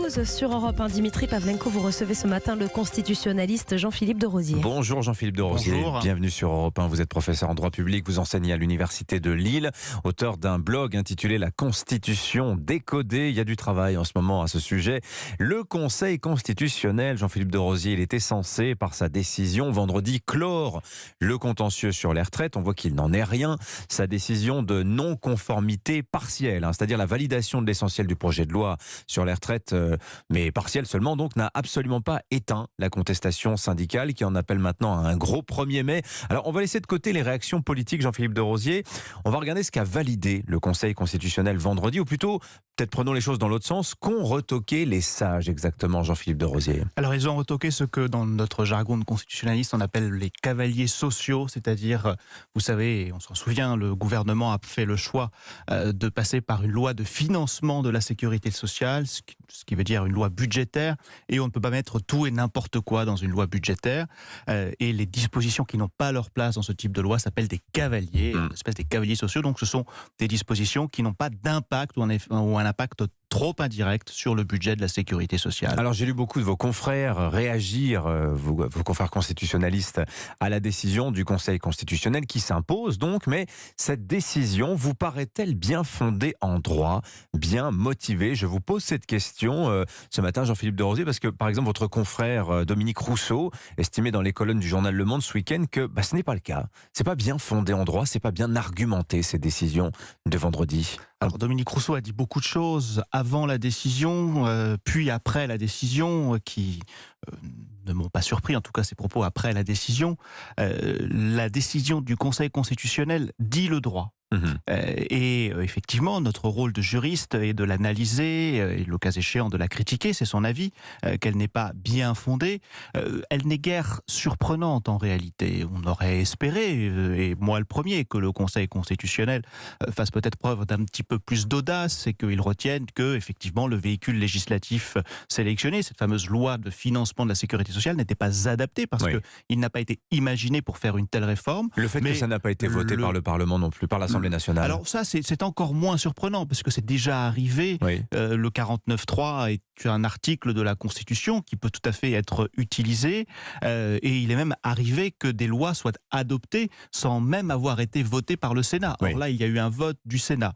pause sur Europe 1. Dimitri Pavlenko, vous recevez ce matin le constitutionnaliste Jean-Philippe de Rosier. Bonjour Jean-Philippe de Rosier. Bonjour. Bienvenue sur Europe 1. Vous êtes professeur en droit public, vous enseignez à l'université de Lille, auteur d'un blog intitulé La Constitution décodée. Il y a du travail en ce moment à ce sujet. Le Conseil constitutionnel, Jean-Philippe de Rosier, il était censé, par sa décision vendredi, clore le contentieux sur les retraites. On voit qu'il n'en est rien. Sa décision de non-conformité partielle, c'est-à-dire la validation de l'essentiel du projet de loi sur les retraites, mais partielle seulement, donc n'a absolument pas éteint la contestation syndicale qui en appelle maintenant à un gros 1er mai. Alors on va laisser de côté les réactions politiques, Jean-Philippe de Rosier. On va regarder ce qu'a validé le Conseil constitutionnel vendredi, ou plutôt, peut-être prenons les choses dans l'autre sens, qu'ont retoqué les sages exactement, Jean-Philippe de Rosier. Alors ils ont retoqué ce que dans notre jargon de constitutionnaliste on appelle les cavaliers sociaux, c'est-à-dire, vous savez, on s'en souvient, le gouvernement a fait le choix de passer par une loi de financement de la sécurité sociale, ce qui veut dire une loi budgétaire, et on ne peut pas mettre tout et n'importe quoi dans une loi budgétaire, et les dispositions qui n'ont pas leur place dans ce type de loi s'appellent des cavaliers, une espèce des cavaliers sociaux, donc ce sont des dispositions qui n'ont pas d'impact ou un impact trop indirect sur le budget de la sécurité sociale. Alors j'ai lu beaucoup de vos confrères réagir, vos confrères constitutionnalistes, à la décision du Conseil constitutionnel qui s'impose donc, mais cette décision vous paraît-elle bien fondée en droit, bien motivée? Je vous pose cette question ce matin, Jean-Philippe de Rosier, parce que par exemple votre confrère Dominique Rousseau estimait dans les colonnes du journal Le Monde ce week-end que ce n'est pas le cas. C'est pas bien fondé en droit, c'est pas bien argumenté ces décisions de vendredi. Alors Dominique Rousseau a dit beaucoup de choses avant la décision, puis après la décision, qui ne m'ont pas surpris, en tout cas ses propos après la décision. La décision du Conseil constitutionnel dit le droit. Et effectivement, notre rôle de juriste est de l'analyser et le cas échéant de la critiquer, c'est son avis, qu'elle n'est pas bien fondée. Elle n'est guère surprenante en réalité. On aurait espéré, et moi le premier, que le Conseil constitutionnel fasse peut-être preuve d'un petit peu plus d'audace et qu'il retienne que effectivement le véhicule législatif sélectionné, cette fameuse loi de financement de la sécurité sociale, n'était pas adapté parce qu'il n'a pas été imaginé pour faire une telle réforme. Le fait que ça n'a pas été voté par le Parlement non plus, par l'Assemblée nationale. Alors ça, c'est encore moins surprenant, parce que c'est déjà arrivé. Le 49.3 est un article de la Constitution qui peut tout à fait être utilisé, et il est même arrivé que des lois soient adoptées sans même avoir été votées par le Sénat. Or là, il y a eu un vote du Sénat.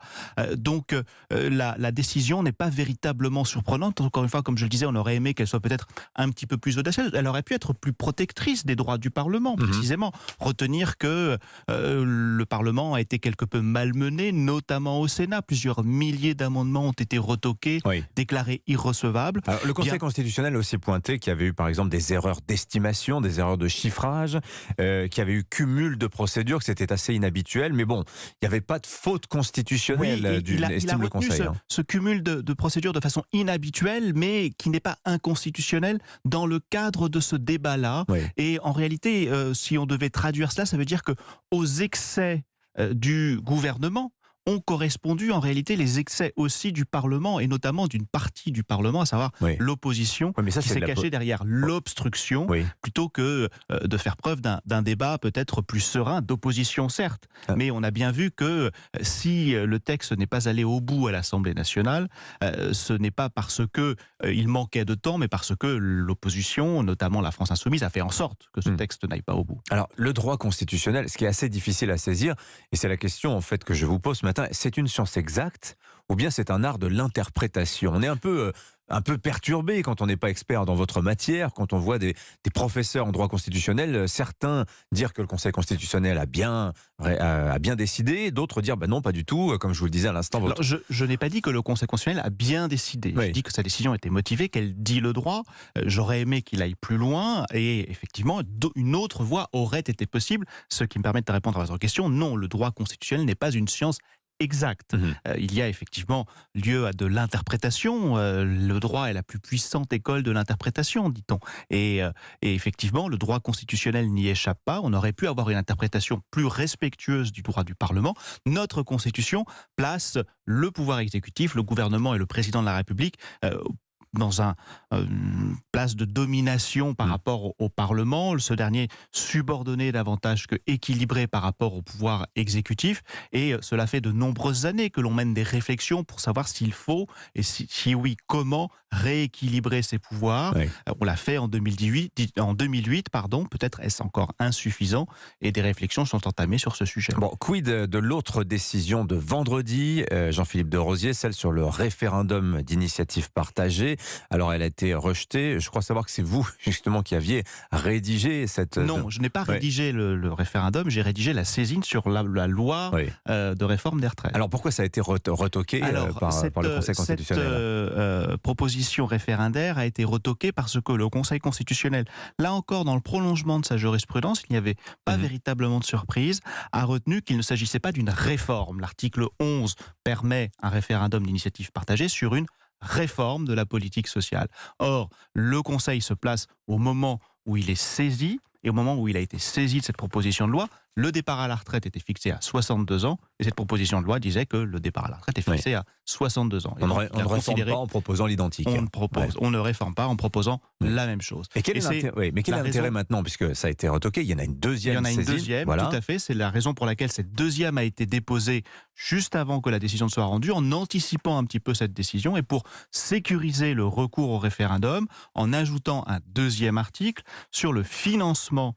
Donc la décision n'est pas véritablement surprenante. Encore une fois, comme je le disais, on aurait aimé qu'elle soit peut-être un petit peu plus audacieuse. Elle aurait pu être plus protectrice des droits du Parlement, précisément. Retenir que le Parlement a été quelque peu malmené, notamment au Sénat. Plusieurs milliers d'amendements ont été retoqués, déclarés irrecevables. Alors, le Conseil constitutionnel a aussi pointé qu'il y avait eu par exemple des erreurs d'estimation, des erreurs de chiffrage, qu'il y avait eu cumul de procédures, que c'était assez inhabituel, mais bon, il n'y avait pas de faute constitutionnelle, estime le Conseil. Ce cumul de procédures de façon inhabituelle, mais qui n'est pas inconstitutionnel dans le cadre de ce débat-là. Et en réalité, si on devait traduire cela, ça veut dire que aux excès du gouvernement ont correspondu en réalité les excès aussi du Parlement, et notamment d'une partie du Parlement, à savoir l'opposition, qui s'est cachée derrière l'obstruction, plutôt que de faire preuve d'un débat peut-être plus serein, d'opposition certes. Mais on a bien vu que si le texte n'est pas allé au bout à l'Assemblée nationale, ce n'est pas parce que il manquait de temps, mais parce que l'opposition, notamment la France Insoumise, a fait en sorte que ce texte n'aille pas au bout. Alors, le droit constitutionnel, ce qui est assez difficile à saisir, et c'est la question en fait que je vous pose ce matin, c'est une science exacte ou bien c'est un art de l'interprétation? On est un peu perturbé quand on n'est pas expert dans votre matière, quand on voit des professeurs en droit constitutionnel, certains dire que le Conseil constitutionnel a bien décidé, d'autres dire non, pas du tout, comme je vous le disais à l'instant. Alors, je n'ai pas dit que le Conseil constitutionnel a bien décidé. Je dis que sa décision était motivée, qu'elle dit le droit. J'aurais aimé qu'il aille plus loin, et effectivement, une autre voie aurait été possible, ce qui me permet de répondre à votre question. Non, le droit constitutionnel n'est pas une science exact. Il y a effectivement lieu à de l'interprétation. Le droit est la plus puissante école de l'interprétation, dit-on. Et effectivement, le droit constitutionnel n'y échappe pas. On aurait pu avoir une interprétation plus respectueuse du droit du Parlement. Notre Constitution place le pouvoir exécutif, le gouvernement et le président de la République dans une place de domination par rapport au Parlement, ce dernier subordonné davantage que équilibré par rapport au pouvoir exécutif. Et cela fait de nombreuses années que l'on mène des réflexions pour savoir s'il faut, et si oui, comment rééquilibrer ces pouvoirs. Oui. On l'a fait en 2008, peut-être est-ce encore insuffisant, et des réflexions sont entamées sur ce sujet. Bon, quid de l'autre décision de vendredi, Jean-Philippe de Rosier, celle sur le référendum d'initiative partagée. Alors, elle a été rejetée. Je crois savoir que c'est vous, justement, qui aviez rédigé cette... Non, je n'ai pas rédigé le référendum, j'ai rédigé la saisine sur la loi de réforme des retraites. Alors, pourquoi ça a été retoqué par le Conseil constitutionnel? Cette proposition référendaire a été retoquée parce que le Conseil constitutionnel, là encore dans le prolongement de sa jurisprudence, il n'y avait pas véritablement de surprise, a retenu qu'il ne s'agissait pas d'une réforme. L'article 11 permet un référendum d'initiative partagée sur une réforme de la politique sociale. Or, le Conseil se place au moment où il est saisi, et au moment où il a été saisi de cette proposition de loi, le départ à la retraite était fixé à 62 ans, et cette proposition de loi disait que le départ à la retraite est fixé à 62 ans. Et on ne réforme pas en proposant l'identique. On ne réforme pas en proposant la même chose. Et quel est l'intérêt maintenant, puisque ça a été retoqué, il y en a une deuxième saisine. Il y en a une deuxième, voilà. Tout à fait. C'est la raison pour laquelle cette deuxième a été déposée juste avant que la décision soit rendue, en anticipant un petit peu cette décision, et pour sécuriser le recours au référendum, en ajoutant un deuxième article sur le financement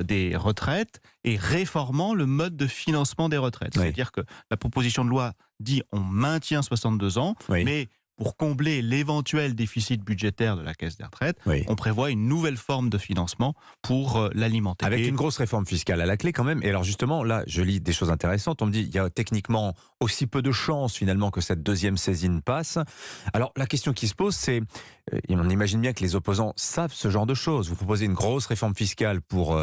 des retraites et réformant le mode de financement des retraites. C'est-à-dire que la proposition de loi dit on maintient 62 ans, mais pour combler l'éventuel déficit budgétaire de la Caisse des retraites, on prévoit une nouvelle forme de financement pour l'alimenter. Avec une grosse réforme fiscale à la clé quand même. Et alors justement, là, je lis des choses intéressantes. On me dit il y a techniquement aussi peu de chances finalement que cette deuxième saisine passe. Alors la question qui se pose, c'est, on imagine bien que les opposants savent ce genre de choses. Vous proposez une grosse réforme fiscale pour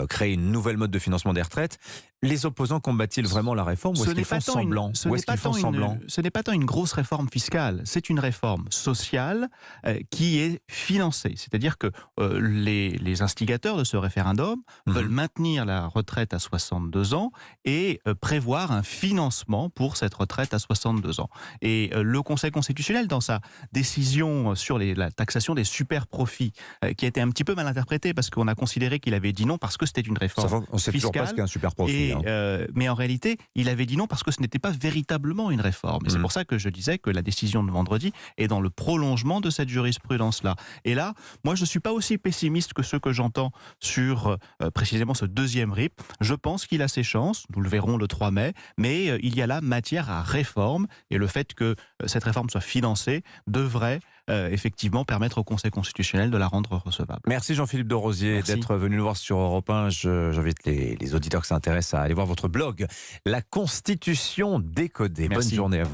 créer une nouvelle mode de financement des retraites. Les opposants combattent-ils vraiment la réforme, ou est-ce qu'ils font semblant? Ce n'est pas tant une grosse réforme fiscale, c'est une réforme sociale qui est financée. C'est-à-dire que les instigateurs de ce référendum veulent maintenir la retraite à 62 ans et prévoir un financement pour cette retraite à 62 ans. Et le Conseil constitutionnel, dans sa décision sur la taxation des super-profits, qui a été un petit peu mal interprétée parce qu'on a considéré qu'il avait dit non parce que c'était une réforme on sait toujours pas ce qu'est un super-profit. Mais en réalité, il avait dit non parce que ce n'était pas véritablement une réforme. Et c'est pour ça que je disais que la décision de vendredi est dans le prolongement de cette jurisprudence-là. Et là, moi, je ne suis pas aussi pessimiste que ceux que j'entends sur précisément ce deuxième RIP. Je pense qu'il a ses chances, nous le verrons le 3 mai, mais il y a là matière à réforme, et le fait que cette réforme soit financée devrait effectivement permettre au Conseil constitutionnel de la rendre recevable. Merci Jean-Philippe de Rosier d'être venu nous voir sur Europe 1. J'invite les auditeurs qui s'intéressent à aller voir votre blog, La Constitution décodée. Bonne journée à vous.